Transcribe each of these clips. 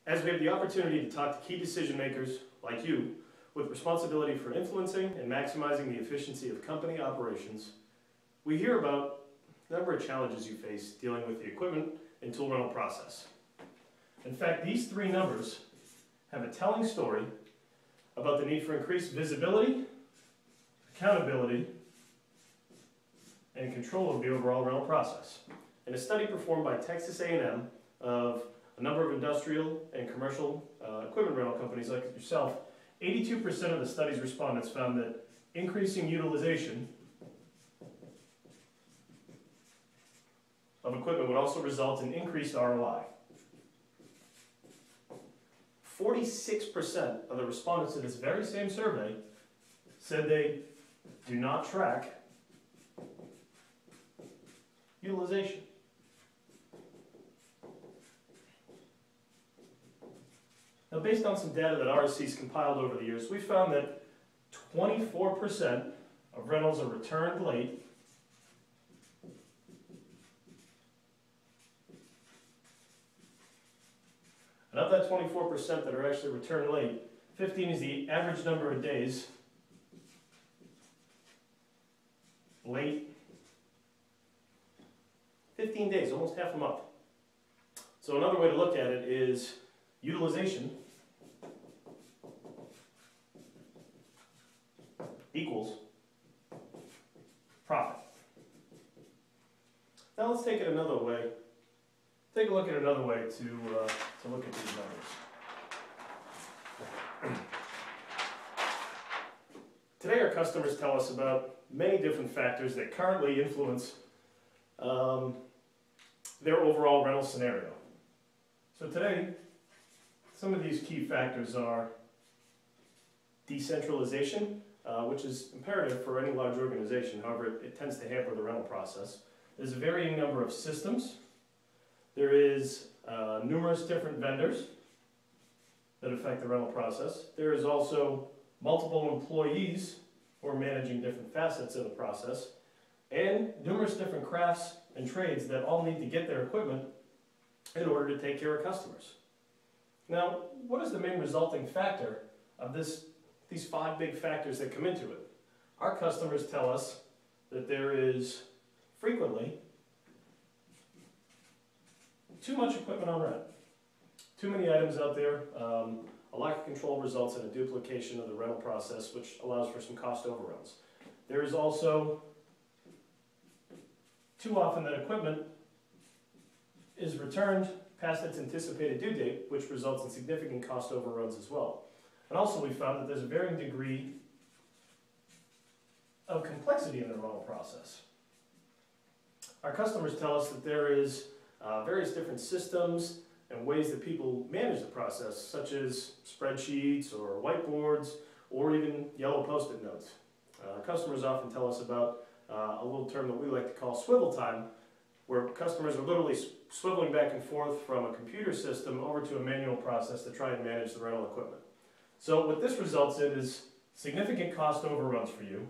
As we have the opportunity to talk to key decision makers like you with responsibility for influencing and maximizing the efficiency of company operations, we hear about a number of challenges you face dealing with the equipment and tool rental process. In fact, these three numbers have a telling story about the need for increased visibility, accountability, and control of the overall rental process. In a study performed by Texas A&M of a number of industrial and commercial equipment rental companies like yourself, 82% of the study's respondents found that increasing utilization of equipment would also result in increased ROI. 46% of the respondents to this very same survey said they do not track utilization. Now, based on some data that RSC's compiled over the years, we found that 24% of rentals are returned late, and of that 24% that are actually returned late, 15 is the average number of days late. 15 days, almost half a month. So another way to look at it is utilization equals profit. Now let's take it another way. Take a look at another way to look at these numbers. Today our customers tell us about many different factors that currently influence their overall rental scenario. So today, some of these key factors are decentralization, which is imperative for any large organization. However, it tends to hamper the rental process. There's a varying number of systems. There is numerous different vendors that affect the rental process. There is also multiple employees who are managing different facets of the process, and numerous different crafts and trades that all need to get their equipment in order to take care of customers. Now, what is the main resulting factor of these five big factors that come into it? Our customers tell us that there is frequently too much equipment on rent. Too many items out there. A lack of control results in a duplication of the rental process, which allows for some cost overruns. There is also too often that equipment is returned past its anticipated due date, which results in significant cost overruns as well. And also we found that there's a varying degree of complexity in the rental process. Our customers tell us that there is various different systems and ways that people manage the process, such as spreadsheets or whiteboards or even yellow post-it notes. Customers often tell us about a little term that we like to call swivel time, where customers are literally swiveling back and forth from a computer system over to a manual process to try and manage the rental equipment. So what this results in is significant cost overruns for you,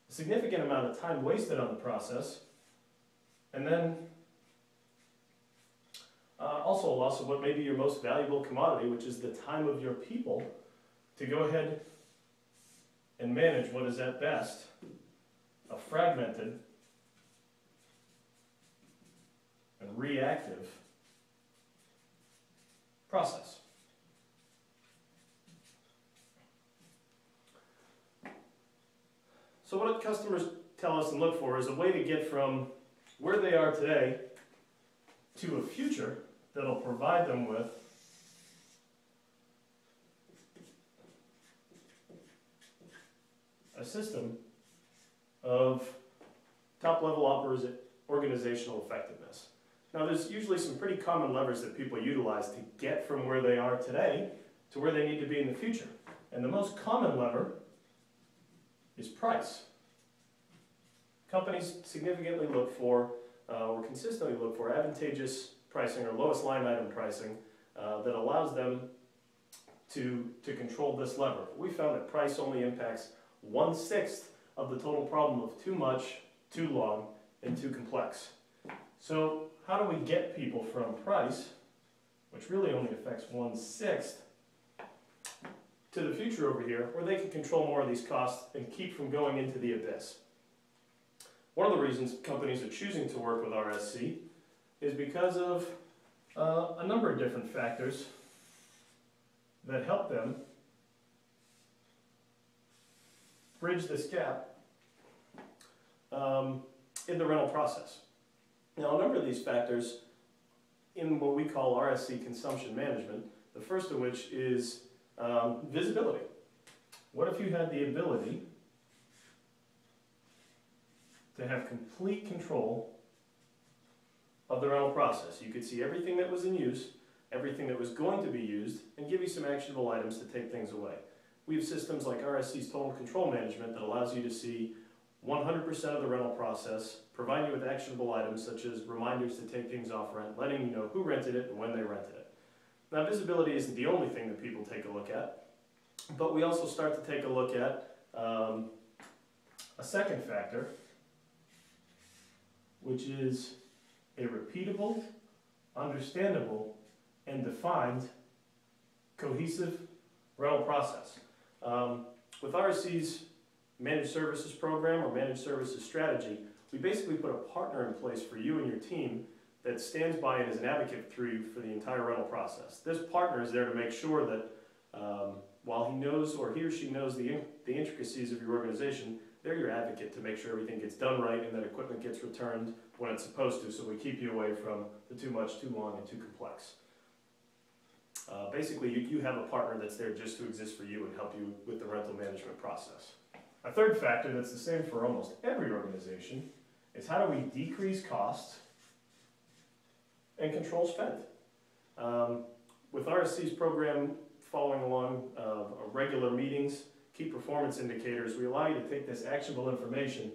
a significant amount of time wasted on the process, and then also a loss of what may be your most valuable commodity, which is the time of your people to go ahead and manage what is at best a fragmented and reactive process. So what customers tell us and look for is a way to get from where they are today to a future that'll provide them with a system of top-level organizational effectiveness. Now, there's usually some pretty common levers that people utilize to get from where they are today to where they need to be in the future. And the most common lever is price. Companies significantly look for, or consistently look for, advantageous pricing or lowest line item pricing that allows them to control this lever. We found that price only impacts 1/6 of the total problem of too much, too long, and too complex. So how do we get people from price which really only affects 1/6, to the future over here, where they can control more of these costs and keep from going into the abyss. One of the reasons companies are choosing to work with RSC is because of a number of different factors that help them bridge this gap in the rental process. Now, a number of these factors in what we call RSC consumption management, the first of which is visibility. What if you had the ability to have complete control of the rental process? You could see everything that was in use, everything that was going to be used, and give you some actionable items to take things away. We have systems like RSC's Total Control Management that allows you to see 100% of the rental process, provide you with actionable items such as reminders to take things off rent, letting you know who rented it and when they rented it. Now, visibility isn't the only thing that people take a look at, but we also start to take a look at a second factor, which is a repeatable, understandable, and defined cohesive rental process. With RSC's Managed Services Program or Managed Services Strategy, we basically put a partner in place for you and your team that stands by and is an advocate through you for the entire rental process. This partner is there to make sure that while he knows or he or she knows the intricacies of your organization, they're your advocate to make sure everything gets done right and that equipment gets returned when it's supposed to, so we keep you away from the too much, too long, and too complex. Basically, you have a partner that's there just to exist for you and help you with the rental management process. A third factor that's the same for almost every organization is how do we decrease costs and control spend. With RSC's program following along regular meetings, key performance indicators, we allow you to take this actionable information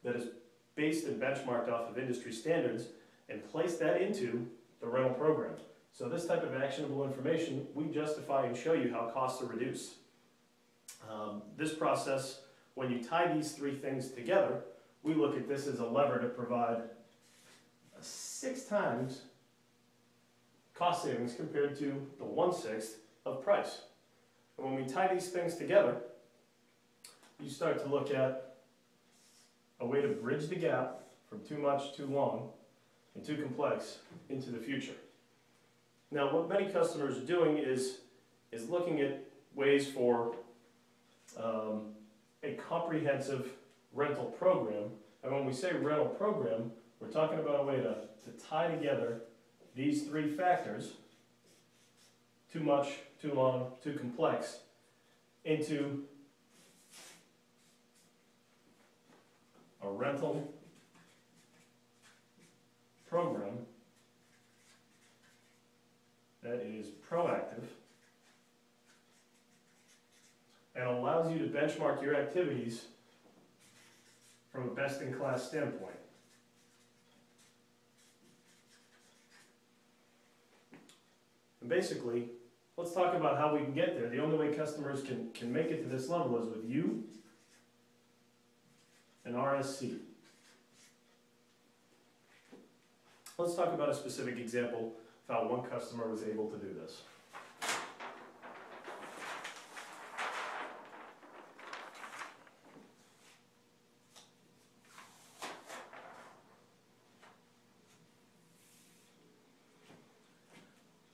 that is based and benchmarked off of industry standards and place that into the rental program. So this type of actionable information, we justify and show you how costs are reduced. This process, when you tie these three things together, we look at this as a lever to provide 6 times cost savings compared to the 1/6 of price. And when we tie these things together, you start to look at a way to bridge the gap from too much, too long, and too complex into the future. Now, what many customers are doing is looking at ways for a comprehensive rental program. And when we say rental program, we're talking about a way to tie together these three factors, too much, too long, too complex, into a rental program that is proactive and allows you to benchmark your activities from a best-in-class standpoint. And basically, let's talk about how we can get there. The only way customers can make it to this level is with you and RSC. Let's talk about a specific example of how one customer was able to do this.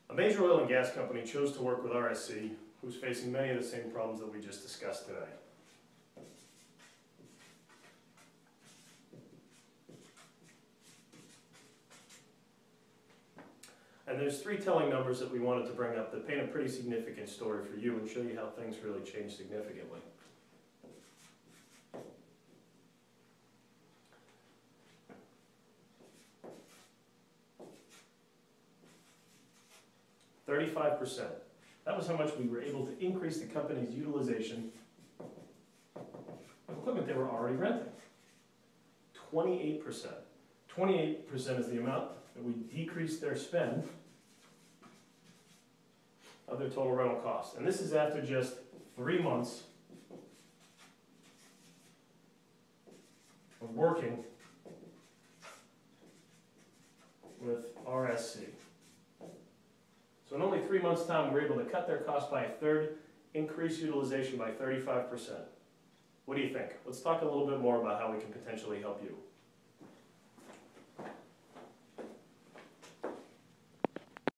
A major oil and gas company chose to work with RSC, who's facing many of the same problems that we just discussed today. And there's 3 telling numbers that we wanted to bring up that paint a pretty significant story for you and show you how things really changed significantly. $35%. That was how much we were able to increase the company's utilization of equipment they were already renting. 28%. 28% is the amount that we decreased their spend of their total rental cost. And this is after just 3 months of working with RSC. So So in only 3 months' time, we're able to cut their cost by a third, increase utilization by 35%. What do you think? Let's talk a little bit more about how we can potentially help you.